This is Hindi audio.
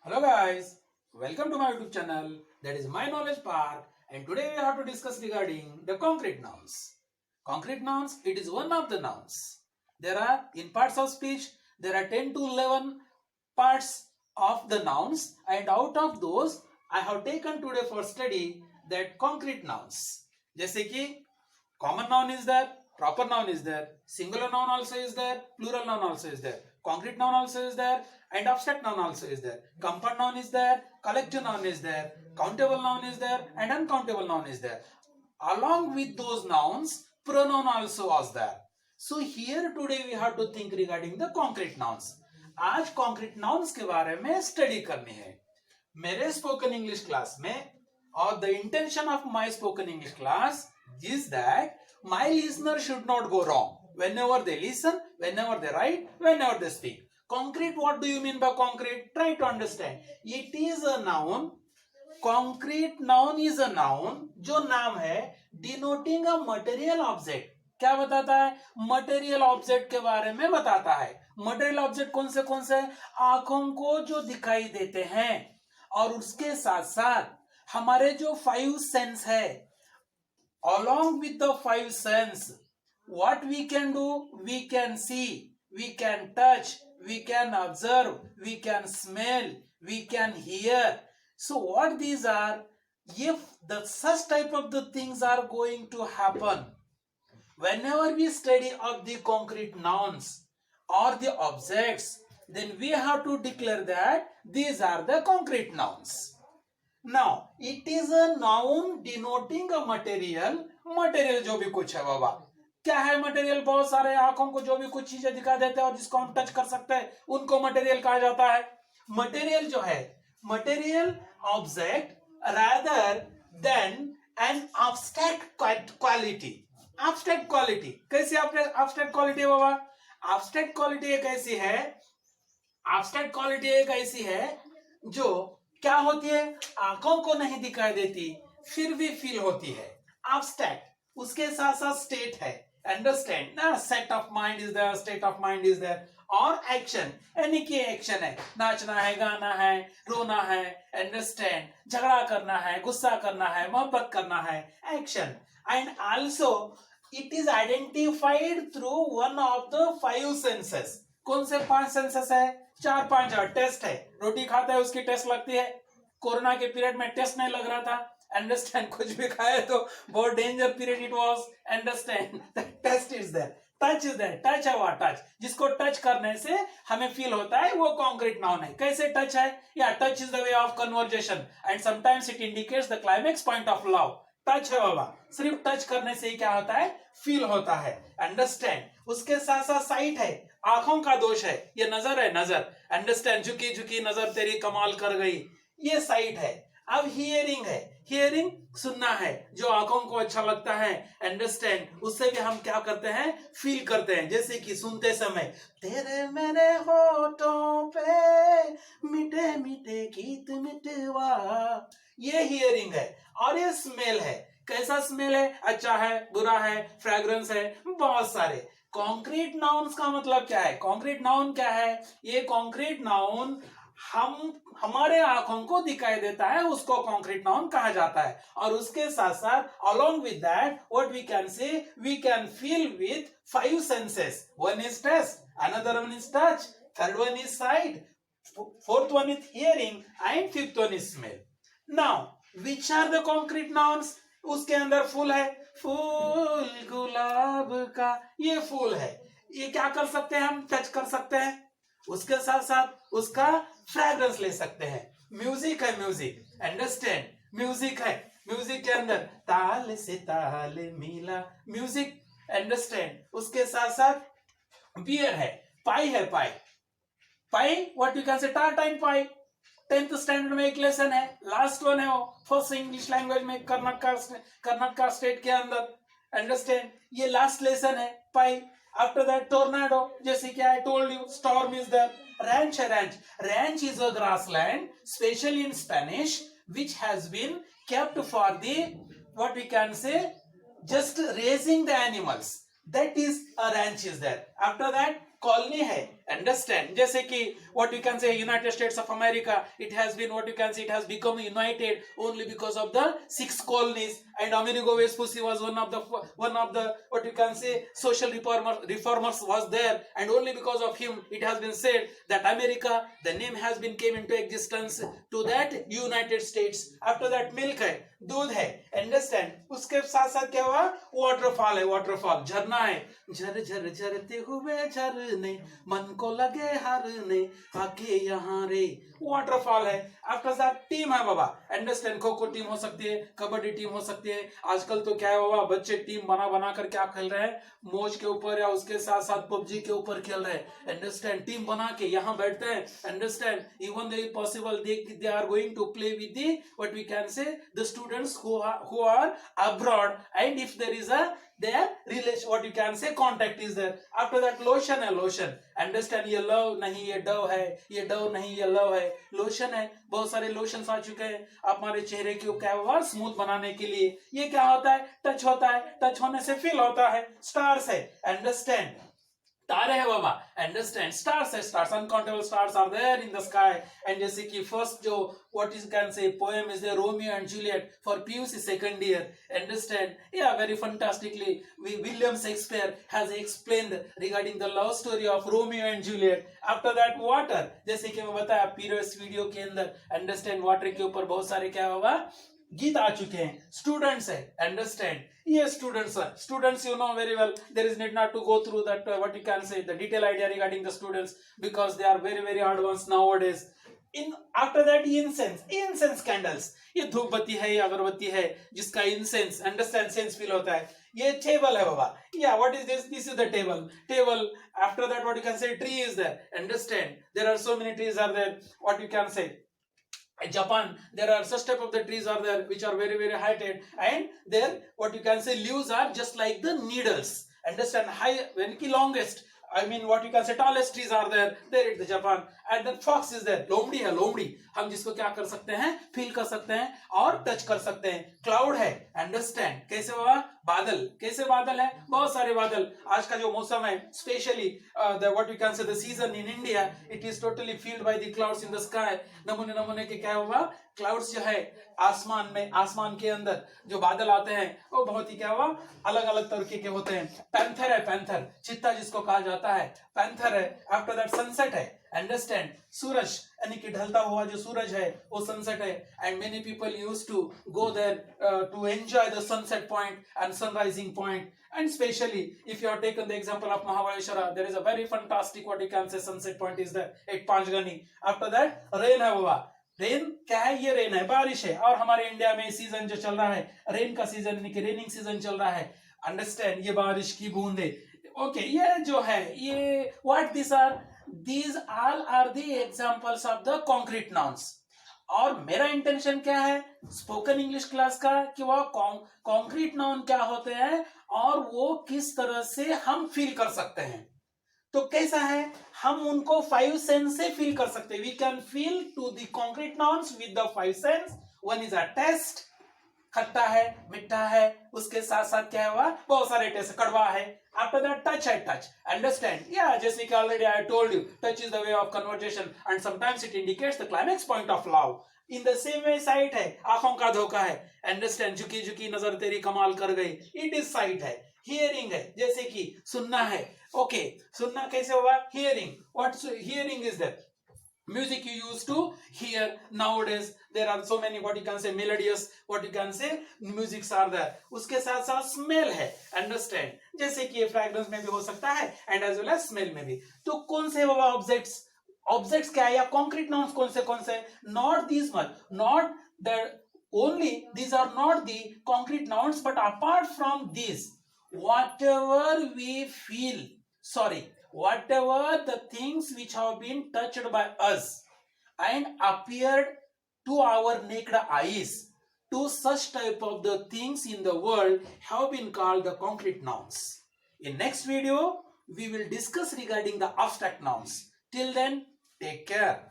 Hello guys, welcome to my YouTube channel that is My Knowledge Park, and today we have to discuss regarding the concrete nouns. Concrete nouns, it is one of the nouns. There are in parts of speech, there are 10 to 11 parts of the nouns, and out of those I have taken today for study that concrete nouns. जैसे कि common noun is there, proper noun is there, singular noun also is there, plural noun also is there, concrete noun also is there, and abstract noun also is there. Compound noun is there, collective noun is there, countable noun is there, and uncountable noun is there. Along with those nouns, pronoun also was there. So here today we have to think regarding the concrete nouns. आज concrete nouns के बारे में study करनी है. मेरे spoken English class में और the intention of my spoken English class is that my listener should not go wrong whenever they listen, whenever they write, whenever they speak. Concrete, what do you mean by concrete? Try to understand. It is a noun. Concrete noun is a noun जो नाम है denoting a material object. क्या बताता है? मटेरियल ऑब्जेक्ट के बारे में बताता है. मटेरियल ऑब्जेक्ट कौन से आंखों को जो दिखाई देते हैं और उसके साथ साथ हमारे जो 5 सेंस है, along with the 5 sense, what we can do? We can see, we can touch, we can observe, we can smell, we can hear. So what these are? If the such type of the things are going to happen, whenever we study of the concrete nouns or the objects, then we have to declare that these are the concrete nouns. Now, it is a noun denoting a material. Material जो भी कुछ है बाबा, क्या है मटेरियल? बहुत सारे आंखों को जो भी कुछ चीजें दिखा देते हैं और जिसको हम टच कर सकते हैं उनको मटेरियल कहा जाता है. मटेरियल जो है, material object rather than an abstract quality. abstract quality कैसी abstract quality है बाबा? abstract quality एक ऐसी है, abstract quality एक ऐसी है जो क्या होती है? आंखों को नहीं दिखाई देती फिर भी फील होती है. abstract, उसके साथ साथ स्टेट है. अंडरस्टैंड ना? Set of mind is there, state of mind is there, और एक्शन यानी कि एक्शन है, नाचना है, गाना है, रोना है, अंडरस्टैंड, झगड़ा करना है, गुस्सा करना है, मोहब्बत करना है, action. And also it is identified through one of the 5 senses. कौन से 5 सेंसेस है? 4-5 टेस्ट है. रोटी खाता है उसकी टेस्ट लगती है. कोरोना के पीरियड में टेस्ट नहीं लग रहा था. अंडरस्टैंड, कुछ भी खाए तो बहुत danger period it was. Understand, test is there, touch is there, touch है, वह टच जिसको टच करने से हमें फील होता है वो कॉन्क्रीट नाउन है. कैसे टच है? या touch is the way of conversation and sometimes it indicates the climax point of love. Touch है बाबा, सिर्फ टच करने से ही क्या होता है? फील होता है. अंडरस्टैंड. उसके साथ साथ साइट है, आंखों का दोष है, ये नजर है, नजर. अंडरस्टैंड, झुकी झुकी नजर तेरी कमाल कर गई, ये साइट है. अब हियरिंग है, हियरिंग सुनना है, जो आंखों को अच्छा लगता है. अंडरस्टैंड, उससे भी हम क्या करते हैं? फील करते हैं. जैसे कि सुनते समय तेरे मेरे होठों पे मीठे मीठे गीत मिटवा, ये हियरिंग है. और ये स्मेल है. कैसा स्मेल है? अच्छा है, बुरा है, फ्रेग्रेंस है, बहुत सारे. कॉन्क्रीट नाउन्स का मतलब क्या है? कॉन्क्रीट नाउन क्या है? ये कॉन्क्रीट नाउन हमारे आंखों को दिखाई देता है, उसको कॉन्क्रीट नाउन कहा जाता है. और उसके साथ साथ along with that what we can say, we can feel with 5 senses. One is taste, another one is touch, third one is sight, fourth one is hearing, and fifth one is smell. Now which are the concrete nouns? उसके अंदर फूल है, फूल गुलाब का, ये फूल है, ये क्या कर सकते हैं? हम टच कर सकते हैं. उसके साथ साथ उसका फ्रेग्रेंस ले सकते हैं. म्यूजिक है, म्यूजिक. अंडरस्टैंड, म्यूजिक है, म्यूजिक के अंदर ताल से ताल मिला, म्यूजिक. अंडरस्टैंड. उसके साथ साथ बियर है, पाई है, pie. Pie what you can say, tart and pie. 10th standard में एक लेसन है, लास्ट वन है वो, फर्स्ट इंग्लिश लैंग्वेज में कर्नाटका स्टेट के अंदर. अंडरस्टैंड, ये लास्ट लेसन है, पाई. After that, tornado, जैसे कि I told you, storm is there. Ranch है, ranch. Ranch is a grassland, especially in Spanish, which has been kept for the, what we can say, just raising the animals. That is a ranch is there. After that, colony है, अंडरस्टैंड, जैसे कि what you can say United States of America, it has been what you can say it has become united only because of the 6 colonies, and Amerigo Vespucci was one of the what you can say social reformers was there, and only because of him it has been said that America, the name has been came into existence to that United States. After that milk है, दूध है, अंडरस्टैंड, उसके साथ साथ क्या हुआ, वाटरफॉल है, वाटरफॉल झरना है, झर झर झरते हुए झरने मन को लगे हरने आके यहाँ रे, वाटरफॉल है. आफ्टर दैट टीम है बाबा, अंडरस्टैंड, खो खो टीम हो सकती है, कबड्डी टीम हो सकती है. आजकल तो क्या है बाबा, बच्चे टीम बना बना कर क्या खेल रहे हैं, मौज के ऊपर या उसके साथ साथ पबजी के ऊपर खेल रहे हैं. अंडरस्टैंड, टीम बना के यहाँ बैठते हैं. Understand, even they possible they are going to play with the what we can say the students who are abroad, and if there is a their relation what you can say contact is there. After that lotion है, lotion, अंडरस्टैंड, ये लव नहीं ये डव है, ये डव नहीं ये लव है, लोशन है. बहुत सारे लोशंस आ चुके हैं हमारे चेहरे के क्या हुआ स्मूथ बनाने के लिए. ये क्या होता है, टच होता है, टच होने से फील होता है. स्टार्स है, अंडरस्टैंड, तारे है बाबा, अंडरस्टैंड, स्टार्स है, stars, uncountable stars are there in the sky. And जैसे कि फर्स्ट जो what is can say poem is the Romeo and Juliet for PUC second year, understand, yeah, very fantastically William Shakespeare has explained regarding the love story of Romeo and Juliet. After that water, जैसे कि मैं बताया previous वीडियो के अंदर, understand, वाटर के ऊपर बहुत सारे क्या होगा गीत आ चुके हैं. स्टूडेंट्स है, अंडरस्टैंड, ये स्टूडेंट्स है, students you know very well, there is need not to go through that what you can say the detail idea regarding the students because they are very very advance nowadays. In after that incense candles, ये धूपबत्ती है, ये अगरबत्ती है जिसका इंसेंस, अंडरस्टैंड, सेंस फील होता है. ये टेबल है बाबा, या what is this is the table. After that what you can say tree is there, understand, there are so many trees are there. What you can say Japan, there are such type of the trees are there which are very very heighted, and their what you can say leaves are just like the needles, understand, high when ki longest, I mean what you can say tallest trees are there in the Japan. And then fox is there, लोमड़ी है, लोमड़ी, हम जिसको क्या कर सकते हैं, फील कर सकते हैं और टच कर सकते हैं. क्लाउड है, अंडरस्टैंड, कैसे बाबा, बादल, कैसे बादल है, बहुत सारे बादल. आज का जो मौसम है specially the what you can say the season in India, it is totally field by the clouds in the sky. नमूने नमूने के क्या हुआ, क्लाउड्स जो है आसमान में, आसमान के अंदर जो बादल आते हैं वो बहुत ही क्या हुआ अलग अलग तरीके के होते हैं. पैंथर है, पैंथर, चित्ता जिसको कहा जाता है, पैंथर है. आफ्टर दैट सनसेट है, अंडरस्टैंड, सूरज यानी कि ढलता हुआ जो सूरज है वो सनसेट है. And many people used to go there to enjoy the sunset point and sunrising point. And especially if you have taken the example of Mahabaleshwara, there is a very fantastic what you can say sunset point is there at Panchgani. After that rain है बाबा, रेन क्या है, ये रेन है, बारिश है. और हमारे इंडिया में सीजन जो चल रहा है रेन का सीजन यानी कि रेनिंग सीजन चल रहा है, अंडरस्टैंड, ये बारिश की बूंदे. ओके, ये जो है ये what these all are the examples of the concrete nouns. और मेरा इंटेंशन क्या है स्पोकन इंग्लिश क्लास का कि वह कॉन्क्रीट नाउन क्या होते हैं और वो किस तरह से हम फील कर सकते हैं. तो कैसा है, हम उनको 5 सेंस से फील कर सकते हैं. We can feel to the concrete nouns with the 5 sense. One is a taste, खट्टा है, मिठा है, उसके साथ साथ क्या हुआ बहुत सारे टेस्ट, कड़वा है. आफ्टर दैट टच है, टच, अंडरस्टैंड, या जैसे कि already I told you touch is the way of conversation and sometimes it indicates the climax point of love. In the same way site है, आंखों का धोखा है, अंडरस्टैंड, झुकी झुकी नजर तेरी कमाल कर गई, इट इज साइट है. हियरिंग है, जैसे कि सुनना है, ओके, सुनना कैसे होगा, hearing. What hearing is that music you used to hear. Nowadays there are so many what you can say melodious what you can say musics are there. उसके साथ साथ smell है, understand, जैसे कि ये fragrance में भी हो सकता है and as well as smell में भी. तो कौन से वो objects क्या है या concrete nouns कौन से, not these much, not the only these are not the concrete nouns, but apart from these whatever we feel, whatever the things which have been touched by us and appeared to our naked eyes, to such type of the things in the world have been called the concrete nouns. In next video we will discuss regarding the abstract nouns. Till then, take care.